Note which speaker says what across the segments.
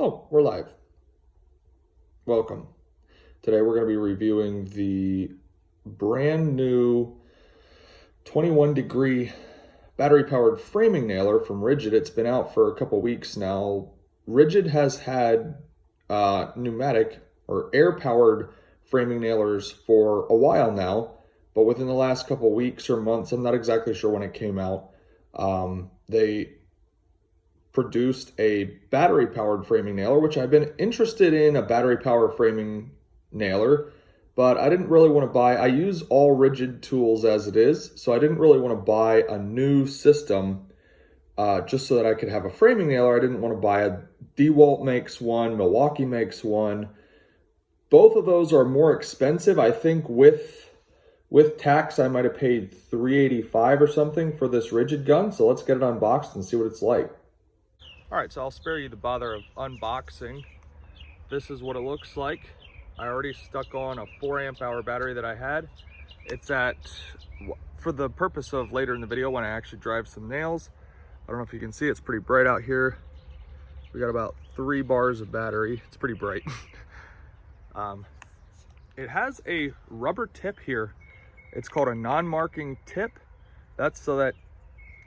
Speaker 1: Oh, we're live. Welcome. Today we're going to be reviewing the brand new 21-degree battery-powered framing nailer from Ridgid. It's been out for a couple weeks now. Ridgid has had pneumatic or air-powered framing nailers for a while now, but within the last couple weeks or months, I'm not exactly sure when it came out, they produced a battery-powered framing nailer, which I've been interested in a battery-powered framing nailer, but I didn't really want to buy. I use all Ridgid tools as it is, so I didn't really want to buy a new system just so that I could have a framing nailer. I didn't want to buy a DeWalt makes one, Milwaukee makes one. Both of those are more expensive. I think with tax, I might have paid $385 or something for this Ridgid gun. So let's get it unboxed and see what it's like. All right, so I'll spare you the bother of unboxing. This is what it looks like. I already stuck on a 4 amp hour battery that I had. It's at, for the purpose of later in the video when I actually drive some nails. I don't know if you can see, it's pretty bright out here. We got about 3 bars of battery. It's pretty bright. It has a rubber tip here. It's called a non-marking tip. That's so that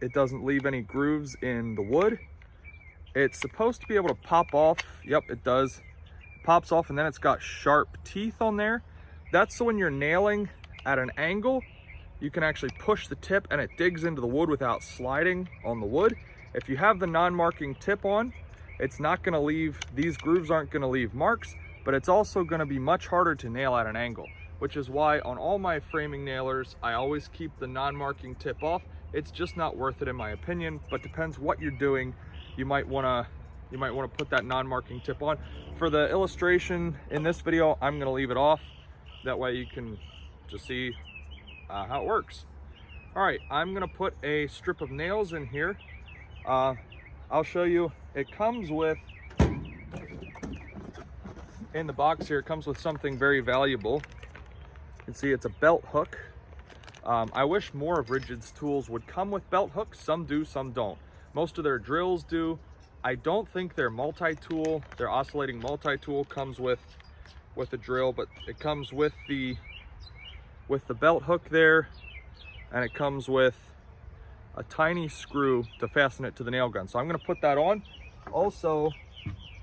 Speaker 1: it doesn't leave any grooves in the wood. It's supposed to be able to pop off. Yep, it does. It pops off, and then it's got sharp teeth on there. That's so when you're nailing at an angle, you can actually push the tip and it digs into the wood without sliding on the wood. If you have the non-marking tip on, it's not going to leave, these grooves aren't going to leave marks, but it's also going to be much harder to nail at an angle, which is why on all my framing nailers, I always keep the non-marking tip off. It's just not worth it in my opinion, but depends what you're doing. You might want to put that non-marking tip on. For the illustration in this video, I'm going to leave it off. That way you can just see how it works. All right, I'm going to put a strip of nails in here. I'll show you. It comes with, in the box here, it comes with something very valuable. You can see it's a belt hook. I wish more of Ridgid's tools would come with belt hooks. Some do, some don't. Most of their drills do. I don't think their multi-tool, their oscillating multi-tool comes with a drill, but it comes with the belt hook there, and it comes with a tiny screw to fasten it to the nail gun. So I'm going to put that on. Also,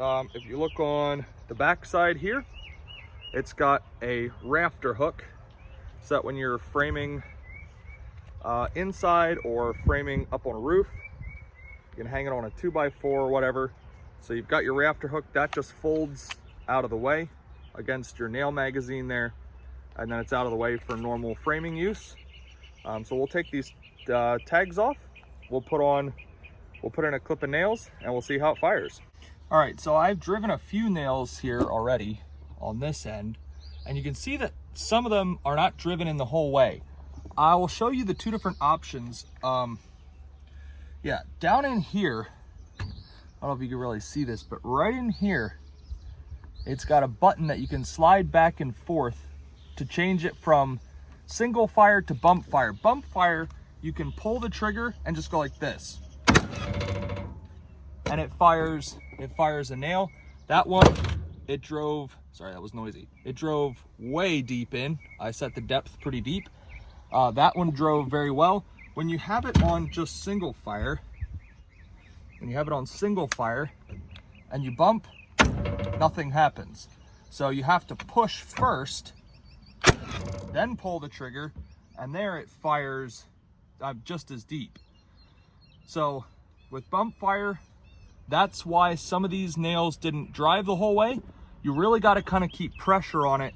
Speaker 1: if you look on the back side here, it's got a rafter hook, so that when you're framing inside or framing up on a roof, you can hang it on a 2x4 or whatever. So you've got your rafter hook that just folds out of the way against your nail magazine there, and then it's out of the way for normal framing use. So we'll take these tags off. We'll put in a clip of nails, and we'll see how it fires. All right, so I've driven a few nails here already on this end, and you can see that some of them are not driven in the whole way. I will show you the 2 different options. Yeah, down in here, I don't know if you can really see this, but right in here, it's got a button that you can slide back and forth to change it from single fire to bump fire. Bump fire, you can pull the trigger and just go like this, and it fires a nail. That one, it drove, sorry, that was noisy. It drove way deep in. I set the depth pretty deep. That one drove very well. When you have it on just single fire, and you bump, nothing happens. So you have to push first, then pull the trigger, and there it fires just as deep. So with bump fire, that's why some of these nails didn't drive the whole way. You really got to kind of keep pressure on it.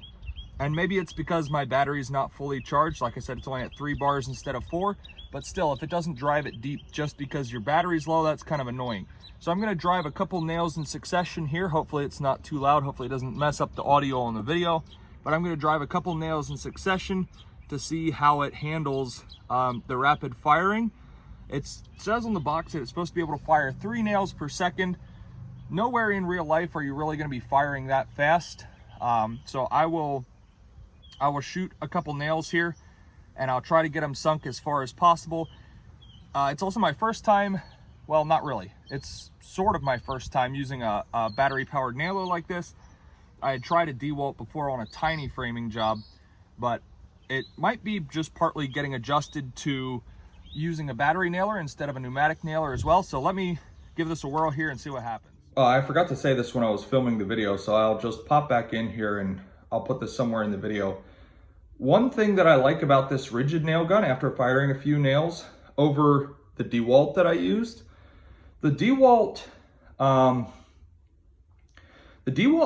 Speaker 1: And maybe it's because my battery's not fully charged. Like I said, it's only at 3 bars instead of 4. But still, if it doesn't drive it deep just because your battery's low, that's kind of annoying. So I'm going to drive a couple nails in succession here. Hopefully it's not too loud. Hopefully it doesn't mess up the audio on the video. But I'm going to drive a couple nails in succession to see how it handles the rapid firing. It says on the box that it's supposed to be able to fire 3 nails per second. Nowhere in real life are you really going to be firing that fast. So I will shoot a couple nails here, and I'll try to get them sunk as far as possible. It's also my first time well, not really. It's sort of my first time using a battery-powered nailer like this. I had tried a DeWalt before on a tiny framing job, but it might be just partly getting adjusted to using a battery nailer instead of a pneumatic nailer as well. So let me give this a whirl here and see what happens. I forgot to say this when I was filming the video, so I'll just pop back in here and I'll put this somewhere in the video. One thing that I like about this Ridgid nail gun, after firing a few nails over the DeWalt that I used, the DeWalt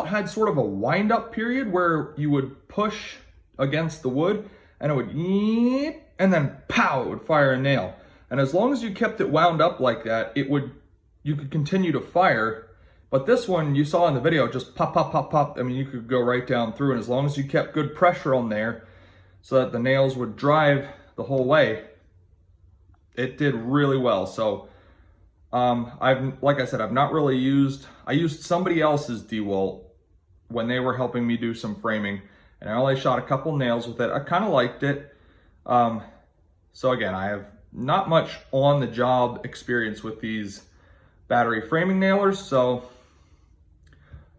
Speaker 1: had sort of a wind-up period where you would push against the wood and it would yeet, and then pow, it would fire a nail. And as long as you kept it wound up like that, you could continue to fire. But this one, you saw in the video, just pop, pop, pop, pop. I mean, you could go right down through, and as long as you kept good pressure on there so that the nails would drive the whole way, it did really well. So like I said, I've not really I used somebody else's DeWalt when they were helping me do some framing, and I only shot a couple nails with it. I kind of liked it. So again, I have not much on the job experience with these battery framing nailers, so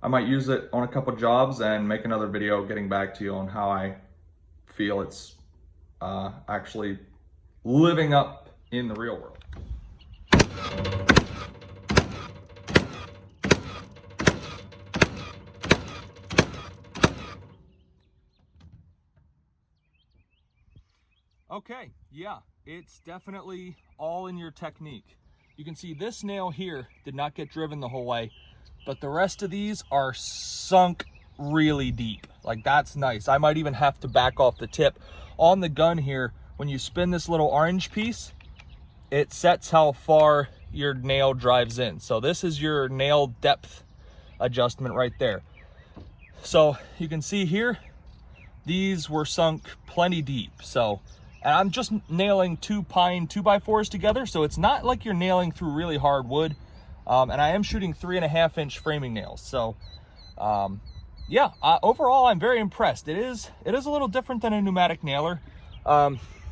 Speaker 1: I might use it on a couple jobs and make another video getting back to you on how I feel it's actually living up in the real world. Okay, yeah, it's definitely all in your technique. You can see this nail here did not get driven the whole way, but the rest of these are sunk really deep. Like, that's nice. I might even have to back off the tip. On the gun here, when you spin this little orange piece, it sets how far your nail drives in. So this is your nail depth adjustment right there. So you can see here, these were sunk plenty deep. So, and I'm just nailing 2 pine 2x4s together, so it's not like you're nailing through really hard wood. And I am shooting 3.5-inch framing nails. So yeah, overall I'm very impressed. It is a little different than a pneumatic nailer.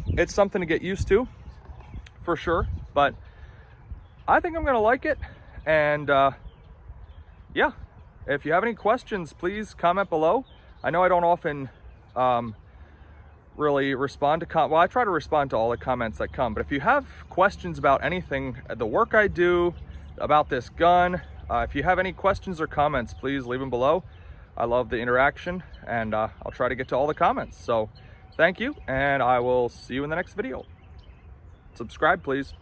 Speaker 1: It's something to get used to, for sure, but I think I'm gonna like it. And yeah, if you have any questions, please comment below. I know I don't often really respond to well, I try to respond to all the comments that come, but if you have questions about anything, the work I do, about this gun, if you have any questions or comments, please leave them below. I love the interaction, and I'll try to get to all the comments. So thank you, and I will see you in the next video. Subscribe, please.